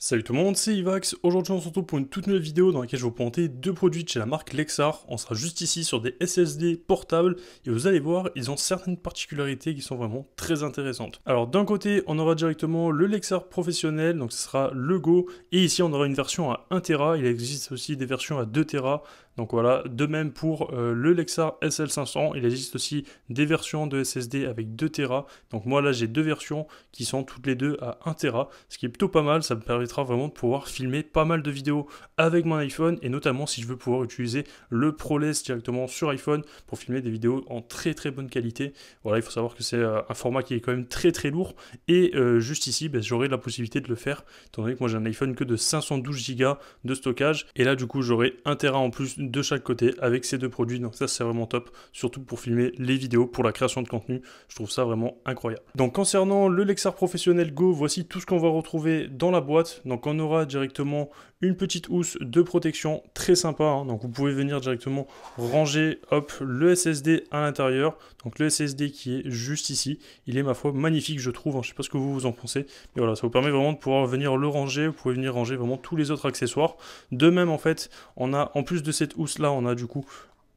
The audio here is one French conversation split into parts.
Salut tout le monde, c'est Ivax. Aujourd'hui on se retrouve pour une toute nouvelle vidéo dans laquelle je vais vous présenter deux produits de chez la marque Lexar. On sera juste ici sur des SSD portables et vous allez voir, ils ont certaines particularités qui sont vraiment très intéressantes. Alors d'un côté, on aura directement le Lexar professionnel, donc ce sera le Go, et ici on aura une version à 1 Tera, il existe aussi des versions à 2 Tera. Donc voilà, de même pour le Lexar SL500, il existe aussi des versions de SSD avec 2 Tera. Donc moi là j'ai deux versions qui sont toutes les deux à 1 Tera, ce qui est plutôt pas mal, ça me permettra vraiment de pouvoir filmer pas mal de vidéos avec mon iPhone, et notamment si je veux pouvoir utiliser le ProLens directement sur iPhone pour filmer des vidéos en très très bonne qualité. Voilà, il faut savoir que c'est un format qui est quand même très très lourd, et juste ici j'aurai la possibilité de le faire, étant donné que moi j'ai un iPhone que de 512 Go de stockage, et là du coup j'aurai 1 Tera en plus de chaque côté avec ces deux produits, donc ça c'est vraiment top, surtout pour filmer les vidéos, pour la création de contenu, je trouve ça vraiment incroyable. Donc concernant le Lexar Professionnel Go, voici tout ce qu'on va retrouver dans la boîte. Donc on aura directement une petite housse de protection très sympa, hein. Donc vous pouvez venir directement ranger hop le SSD à l'intérieur, donc le SSD qui est juste ici, il est ma foi magnifique je trouve, hein. Je sais pas ce que vous en pensez, mais voilà, ça vous permet vraiment de pouvoir venir le ranger, vous pouvez venir ranger vraiment tous les autres accessoires. De même en fait, on a en plus de cette housse là, on a du coup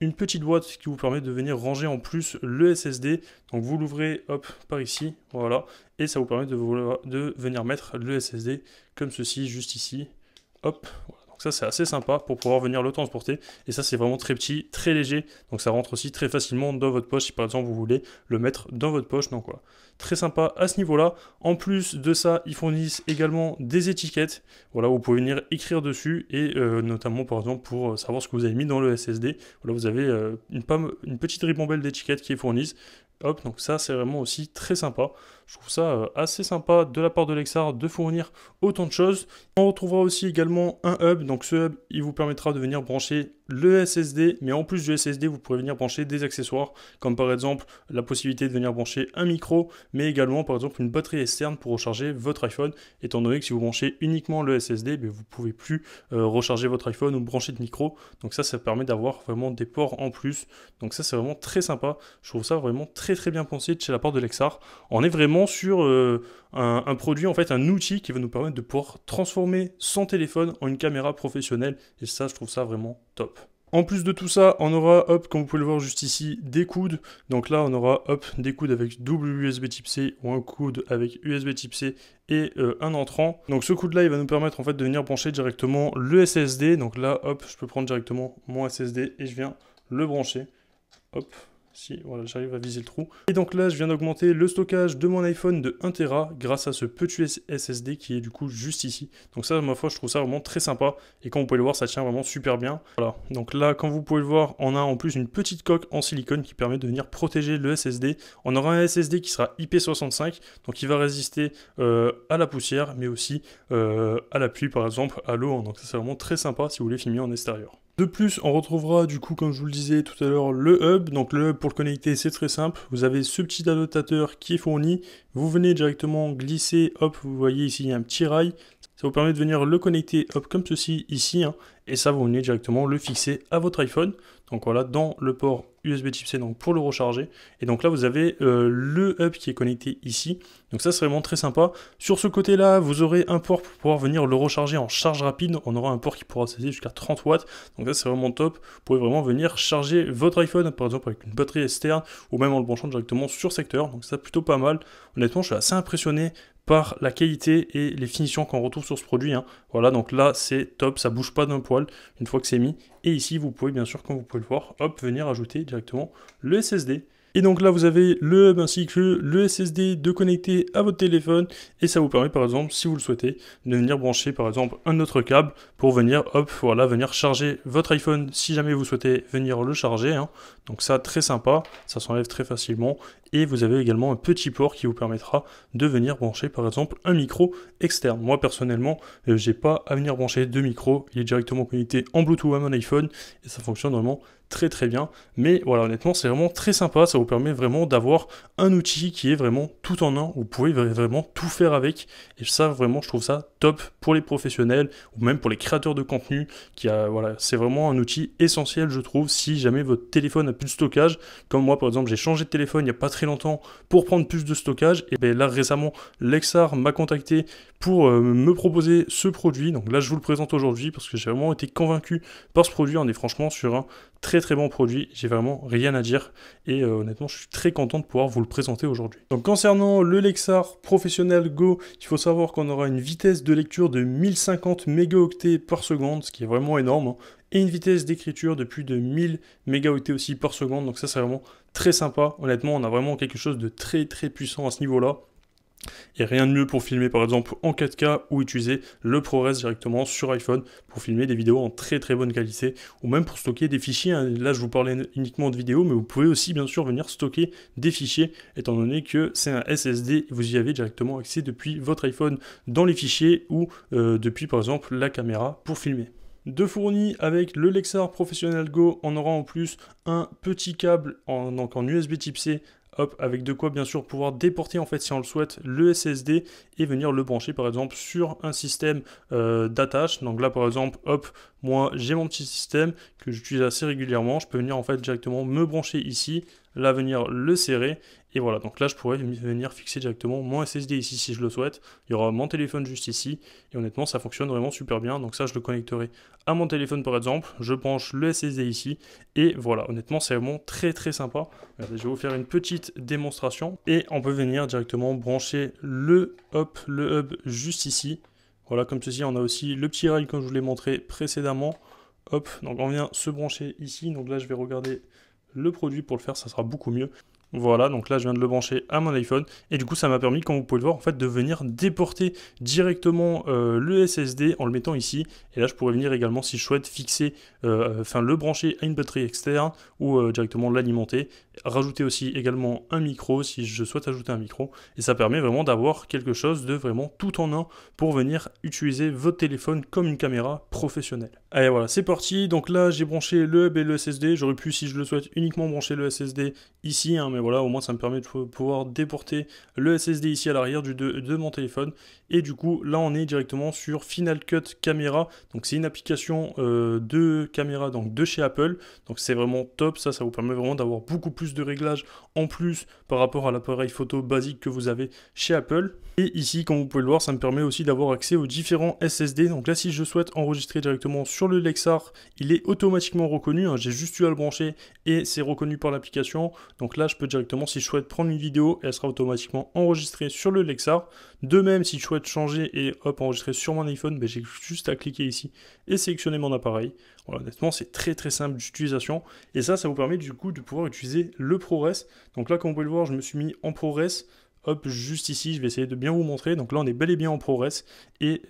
une petite boîte qui vous permet de venir ranger en plus le SSD. Donc vous l'ouvrez hop par ici, voilà, et ça vous permet de venir mettre le SSD comme ceci, juste ici, hop, voilà. Donc ça c'est assez sympa pour pouvoir venir le transporter, et ça c'est vraiment très petit, très léger, donc ça rentre aussi très facilement dans votre poche si par exemple vous voulez le mettre dans votre poche. Donc voilà, très sympa à ce niveau là. En plus de ça, ils fournissent également des étiquettes, voilà, vous pouvez venir écrire dessus, et notamment par exemple pour savoir ce que vous avez mis dans le SSD, voilà, vous avez une petite ribambelle d'étiquettes qui est fournie. Hop, donc ça c'est vraiment aussi très sympa. Je trouve ça assez sympa de la part de Lexar de fournir autant de choses. On retrouvera aussi également un hub, donc ce hub il vous permettra de venir brancher le SSD, mais en plus du SSD vous pourrez venir brancher des accessoires, comme par exemple la possibilité de venir brancher un micro, mais également par exemple une batterie externe pour recharger votre iPhone, étant donné que si vous branchez uniquement le SSD, vous ne pouvez plus recharger votre iPhone ou brancher de micro, donc ça permet d'avoir vraiment des ports en plus, donc ça c'est vraiment très sympa. Je trouve ça vraiment très très bien pensé de chez la part de Lexar. On est vraiment sur un produit, en fait un outil qui va nous permettre de pouvoir transformer son téléphone en une caméra professionnelle, et ça je trouve ça vraiment top. En plus de tout ça, on aura, hop, comme vous pouvez le voir juste ici, des coudes. Donc là, on aura, hop, des coudes avec double USB type C ou un coude avec USB type C et un entrant. Donc ce coude-là, il va nous permettre en fait de venir brancher directement le SSD. Donc là, hop, je peux prendre directement mon SSD et je viens le brancher. Hop. Si, voilà, j'arrive à viser le trou. Et donc là, je viens d'augmenter le stockage de mon iPhone de 1 Tera grâce à ce petit SSD qui est du coup juste ici. Donc ça, ma foi, je trouve ça vraiment très sympa. Et comme vous pouvez le voir, ça tient vraiment super bien. Voilà, donc là, comme vous pouvez le voir, on a en plus une petite coque en silicone qui permet de venir protéger le SSD. On aura un SSD qui sera IP65, donc il va résister à la poussière, mais aussi à la pluie, par exemple, à l'eau. Donc ça, c'est vraiment très sympa si vous voulez filmer en extérieur. De plus, on retrouvera du coup, comme je vous le disais tout à l'heure, le hub. Donc le hub pour le connecter, c'est très simple. Vous avez ce petit adaptateur qui est fourni. Vous venez directement glisser, hop, vous voyez ici, il y a un petit rail. Ça vous permet de venir le connecter, hop, comme ceci, ici, hein, et ça, vous venez directement le fixer à votre iPhone. Donc voilà, dans le port USB type C, donc pour le recharger. Et donc là, vous avez le hub qui est connecté ici. Donc ça, c'est vraiment très sympa. Sur ce côté-là, vous aurez un port pour pouvoir venir le recharger en charge rapide. On aura un port qui pourra s'associer jusqu'à 30 watts. Donc ça, c'est vraiment top. Vous pouvez vraiment venir charger votre iPhone, par exemple, avec une batterie externe, ou même en le branchant directement sur secteur. Donc ça, plutôt pas mal. Honnêtement, je suis assez impressionné par la qualité et les finitions qu'on retrouve sur ce produit, hein. Voilà, donc là c'est top, ça bouge pas d'un poil une fois que c'est mis. Et ici vous pouvez bien sûr, comme vous pouvez le voir, hop, venir ajouter directement le SSD. Et donc là vous avez le hub ainsi que le SSD de connecter à votre téléphone, et ça vous permet par exemple, si vous le souhaitez, de venir brancher par exemple un autre câble pour venir, hop, voilà, venir charger votre iPhone si jamais vous souhaitez venir le charger, hein. Donc ça, très sympa, ça s'enlève très facilement. Et vous avez également un petit port qui vous permettra de venir brancher par exemple un micro externe. Moi personnellement, j'ai pas à venir brancher de micro, il est directement connecté en Bluetooth à mon iPhone et ça fonctionne vraiment très très bien. Mais voilà, honnêtement, c'est vraiment très sympa. Ça vous permet vraiment d'avoir un outil qui est vraiment tout en un. Vous pouvez vraiment tout faire avec. Et ça, vraiment, je trouve ça top pour les professionnels ou même pour les créateurs de contenu. Voilà, c'est vraiment un outil essentiel, je trouve, si jamais votre téléphone a plus de stockage. Comme moi, par exemple, j'ai changé de téléphone il n'y a pas très longtemps pour prendre plus de stockage. Et bien là, récemment, Lexar m'a contacté pour me proposer ce produit. Donc là, je vous le présente aujourd'hui parce que j'ai vraiment été convaincu par ce produit. On est franchement sur un très très bon produit. J'ai vraiment rien à dire. Et honnêtement, je suis très content de pouvoir vous le présenter aujourd'hui. Donc concernant le Lexar Professional Go, il faut savoir qu'on aura une vitesse de lecture de 1050 mégaoctets par seconde, ce qui est vraiment énorme, hein, et une vitesse d'écriture de plus de 1000 mégaoctets aussi par seconde. Donc ça, c'est vraiment très sympa. Honnêtement, on a vraiment quelque chose de très très puissant à ce niveau-là. Et rien de mieux pour filmer par exemple en 4K ou utiliser le ProRes directement sur iPhone pour filmer des vidéos en très très bonne qualité ou même pour stocker des fichiers. Là je vous parlais uniquement de vidéos, mais vous pouvez aussi bien sûr venir stocker des fichiers étant donné que c'est un SSD et vous y avez directement accès depuis votre iPhone dans les fichiers ou depuis par exemple la caméra pour filmer. De fourni avec le Lexar Professional Go, on aura en plus un petit câble donc en USB type C. Hop, avec de quoi bien sûr pouvoir déporter en fait si on le souhaite le SSD et venir le brancher par exemple sur un système d'attache. Donc là par exemple, hop, moi j'ai mon petit système que j'utilise assez régulièrement. Je peux venir en fait directement me brancher ici, là venir le serrer. Et voilà, donc là je pourrais venir fixer directement mon SSD ici si je le souhaite. Il y aura mon téléphone juste ici. Et honnêtement ça fonctionne vraiment super bien. Donc ça je le connecterai à mon téléphone par exemple. Je branche le SSD ici. Et voilà, honnêtement c'est vraiment très très sympa. Regardez, je vais vous faire une petite démonstration. Et on peut venir directement brancher le hub juste ici. Voilà, comme ceci, on a aussi le petit rail comme je vous l'ai montré précédemment. Hop, donc on vient se brancher ici. Donc là je vais regarder le produit pour le faire, ça sera beaucoup mieux. Voilà, donc là je viens de le brancher à mon iPhone et du coup ça m'a permis, comme vous pouvez le voir, en fait de venir déporter directement le SSD en le mettant ici. Et là je pourrais venir également, si je souhaite, fixer, le brancher à une batterie externe ou directement l'alimenter. Rajouter aussi également un micro si je souhaite ajouter un micro. Et ça permet vraiment d'avoir quelque chose de vraiment tout en un pour venir utiliser votre téléphone comme une caméra professionnelle. Allez voilà, c'est parti. Donc là j'ai branché le hub et le SSD. J'aurais pu, si je le souhaite, uniquement brancher le SSD ici, hein, mais voilà, au moins ça me permet de pouvoir déporter le SSD ici à l'arrière de mon téléphone. Et du coup là on est directement sur Final Cut Camera. Donc c'est une application de caméra donc de chez Apple. Donc c'est vraiment top, ça vous permet vraiment d'avoir beaucoup plus de réglages en plus par rapport à l'appareil photo basique que vous avez chez Apple. Et ici, comme vous pouvez le voir, ça me permet aussi d'avoir accès aux différents SSD. Donc là, si je souhaite enregistrer directement sur le Lexar, il est automatiquement reconnu, hein. J'ai juste eu à le brancher et c'est reconnu par l'application. Donc là, je peux directement, si je souhaite prendre une vidéo, elle sera automatiquement enregistrée sur le Lexar. De même, si je souhaite changer et hop, enregistrer sur mon iPhone, ben, j'ai juste à cliquer ici et sélectionner mon appareil. Voilà, honnêtement, c'est très très simple d'utilisation. Et ça vous permet du coup de pouvoir utiliser le ProRes. Donc là, comme vous pouvez le voir, je me suis mis en ProRes. Hop, juste ici, je vais essayer de bien vous montrer. Donc là, on est bel et bien en ProRes. Et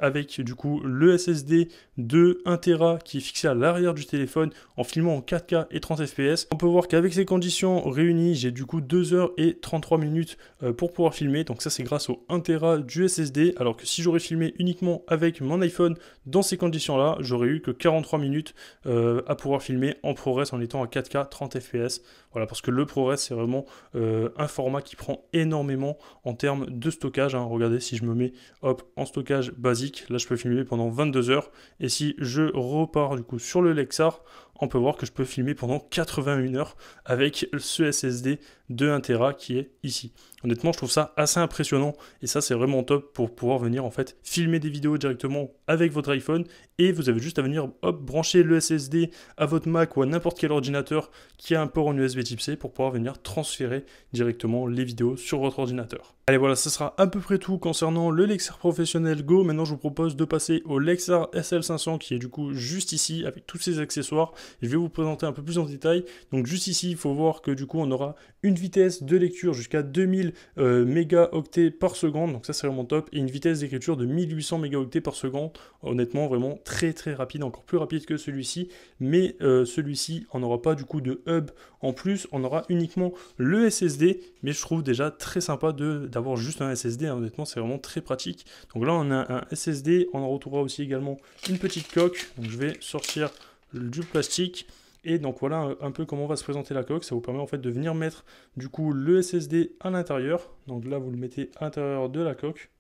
avec du coup le SSD de 1 Tera qui est fixé à l'arrière du téléphone en filmant en 4K et 30 fps. On peut voir qu'avec ces conditions réunies, j'ai du coup 2 heures et 33 minutes pour pouvoir filmer. Donc ça, c'est grâce au 1 Tera du SSD. Alors que si j'aurais filmé uniquement avec mon iPhone dans ces conditions-là, j'aurais eu que 43 minutes à pouvoir filmer en ProRes en étant à 4K 30 fps. Voilà, parce que le ProRes, c'est vraiment un format qui prend énormément en termes de stockage, hein. Regardez, si je me mets hop, en stockage basique, là je peux filmer pendant 22 heures. Et si je repars du coup sur le Lexar, on peut voir que je peux filmer pendant 81 heures avec ce SSD de 1 Tera qui est ici. Honnêtement, je trouve ça assez impressionnant et ça, c'est vraiment top pour pouvoir venir en fait filmer des vidéos directement avec votre iPhone et vous avez juste à venir hop, brancher le SSD à votre Mac ou à n'importe quel ordinateur qui a un port en USB type C pour pouvoir venir transférer directement les vidéos sur votre ordinateur. Allez voilà, ce sera à peu près tout concernant le Lexar Professional Go. Maintenant, je vous propose de passer au Lexar SL500 qui est du coup juste ici avec tous ses accessoires. Je vais vous présenter un peu plus en détail. Donc juste ici, il faut voir que du coup, on aura une vitesse de lecture jusqu'à 2000 mégaoctets par seconde. Donc ça, c'est vraiment top. Et une vitesse d'écriture de 1800 mégaoctets par seconde. Honnêtement, vraiment très très rapide, encore plus rapide que celui-ci. Mais celui-ci, on n'aura pas du coup de hub en plus. On aura uniquement le SSD. Mais je trouve déjà très sympa d'avoir juste un SSD. Hein. Honnêtement, c'est vraiment très pratique. Donc là, on a un SSD. On en retrouvera aussi également une petite coque. Donc je vais sortir du plastique Et donc voilà un peu comment va se présenter la coque. Ça vous permet en fait de venir mettre du coup le SSD à l'intérieur. Donc là vous le mettez à l'intérieur de la coque.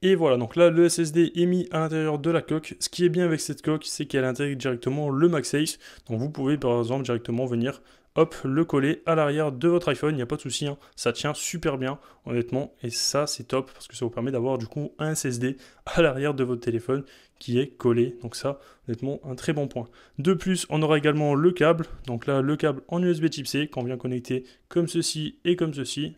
Et voilà, donc là le SSD est mis à l'intérieur de la coque. Ce qui est bien avec cette coque, c'est qu'elle intègre directement le MagSafe. Donc vous pouvez par exemple directement venir, hop, le coller à l'arrière de votre iPhone, il n'y a pas de souci, hein. Ça tient super bien, honnêtement, et ça c'est top, parce que ça vous permet d'avoir du coup un SSD à l'arrière de votre téléphone qui est collé, donc ça, honnêtement, un très bon point. De plus, on aura également le câble, donc là, le câble en USB type C, qu'on vient connecter comme ceci et comme ceci.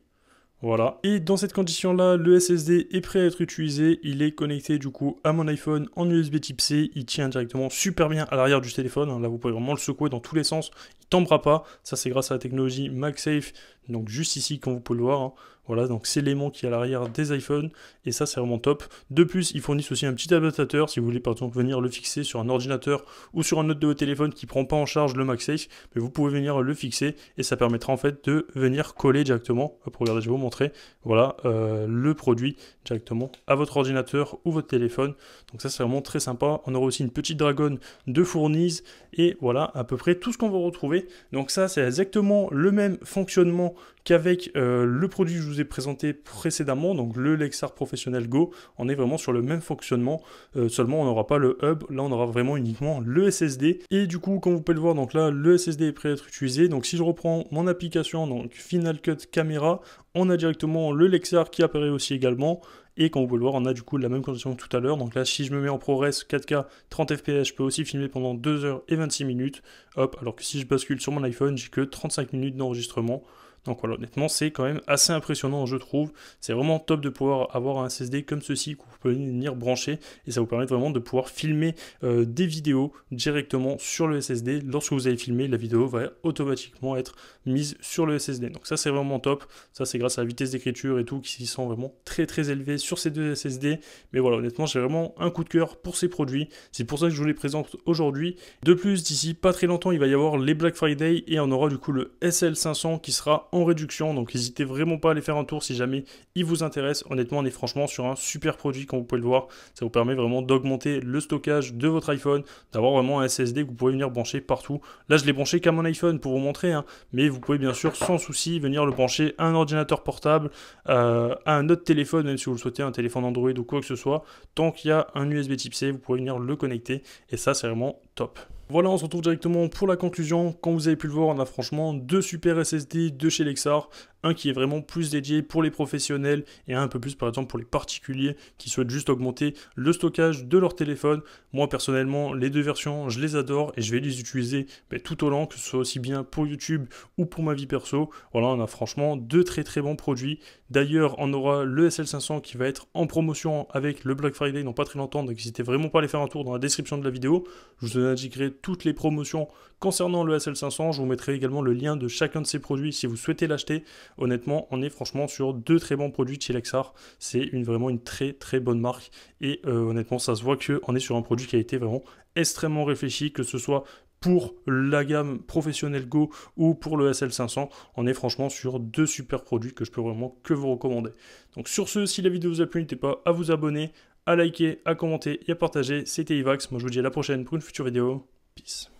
Voilà. Et dans cette condition-là, le SSD est prêt à être utilisé. Il est connecté du coup à mon iPhone en USB type C. Il tient directement super bien à l'arrière du téléphone. Là, vous pouvez vraiment le secouer dans tous les sens. Il ne tombera pas. Ça, c'est grâce à la technologie MagSafe. Donc juste ici, comme vous pouvez le voir, hein. Voilà, donc c'est l'aimant qui est à l'arrière des iPhones. Et ça, c'est vraiment top. De plus, ils fournissent aussi un petit adaptateur. Si vous voulez par exemple venir le fixer sur un ordinateur ou sur un autre de vos téléphones qui ne prend pas en charge le MagSafe, mais vous pouvez venir le fixer. Et ça permettra en fait de venir coller directement. Regardez, je vais vous montrer. Voilà, le produit directement à votre ordinateur ou votre téléphone. Donc ça, c'est vraiment très sympa. On aura aussi une petite dragonne de fournise. Et voilà, à peu près tout ce qu'on va retrouver. Donc ça, c'est exactement le même fonctionnement qu'avec le produit que je vous ai présenté précédemment, donc le Lexar Professional Go. On est vraiment sur le même fonctionnement, seulement on n'aura pas le hub, là on aura vraiment uniquement le SSD. Et du coup, comme vous pouvez le voir, donc là le SSD est prêt à être utilisé. Donc si je reprends mon application, donc Final Cut Camera, on a directement le Lexar qui apparaît aussi également. Et comme vous pouvez le voir, on a du coup la même condition que tout à l'heure. Donc là, si je me mets en ProRes 4K 30 fps, je peux aussi filmer pendant 2h26 minutes. Hop, alors que si je bascule sur mon iPhone, j'ai que 35 minutes d'enregistrement. Donc voilà, honnêtement, c'est quand même assez impressionnant, je trouve. C'est vraiment top de pouvoir avoir un SSD comme ceci que vous pouvez venir brancher. Et ça vous permet vraiment de pouvoir filmer des vidéos directement sur le SSD. Lorsque vous avez filmé, la vidéo va automatiquement être mise sur le SSD. Donc ça, c'est vraiment top. Ça, c'est grâce à la vitesse d'écriture et tout qui sont vraiment très très élevés sur ces deux SSD. Mais voilà, honnêtement, j'ai vraiment un coup de cœur pour ces produits. C'est pour ça que je vous les présente aujourd'hui. De plus, d'ici pas très longtemps, il va y avoir les Black Friday et on aura du coup le SL500 qui sera en réduction, donc n'hésitez vraiment pas à aller faire un tour si jamais il vous intéresse. Honnêtement, on est franchement sur un super produit, comme vous pouvez le voir. Ça vous permet vraiment d'augmenter le stockage de votre iPhone, d'avoir vraiment un SSD que vous pouvez venir brancher partout. Là, je l'ai branché qu'à mon iPhone pour vous montrer, hein, mais vous pouvez bien sûr sans souci venir le brancher à un ordinateur portable, à un autre téléphone, même si vous le souhaitez, un téléphone Android ou quoi que ce soit. Tant qu'il y a un USB type C, vous pouvez venir le connecter et ça, c'est vraiment top. Voilà, on se retrouve directement pour la conclusion. Comme vous avez pu le voir, on a franchement deux super SSD de chez Lexar. Un qui est vraiment plus dédié pour les professionnels et un peu plus par exemple pour les particuliers qui souhaitent juste augmenter le stockage de leur téléphone. Moi personnellement, les deux versions, je les adore et je vais les utiliser tout au long, que ce soit aussi bien pour YouTube ou pour ma vie perso. Voilà, on a franchement deux très très bons produits. D'ailleurs, on aura le SL500 qui va être en promotion avec le Black Friday dans pas très longtemps, donc n'hésitez vraiment pas à aller faire un tour dans la description de la vidéo. Je vous indiquerai toutes les promotions concernant le SL500. Je vous mettrai également le lien de chacun de ces produits si vous souhaitez l'acheter. Honnêtement, on est franchement sur deux très bons produits de chez Lexar. C'est vraiment une très très bonne marque. Et honnêtement, ça se voit qu'on est sur un produit qui a été vraiment extrêmement réfléchi, que ce soit pour la gamme Professional Go ou pour le SL500. On est franchement sur deux super produits que je peux vraiment que vous recommander. Donc sur ce, si la vidéo vous a plu, n'hésitez pas à vous abonner, à liker, à commenter et à partager. C'était Ivax. Moi je vous dis à la prochaine pour une future vidéo. Peace.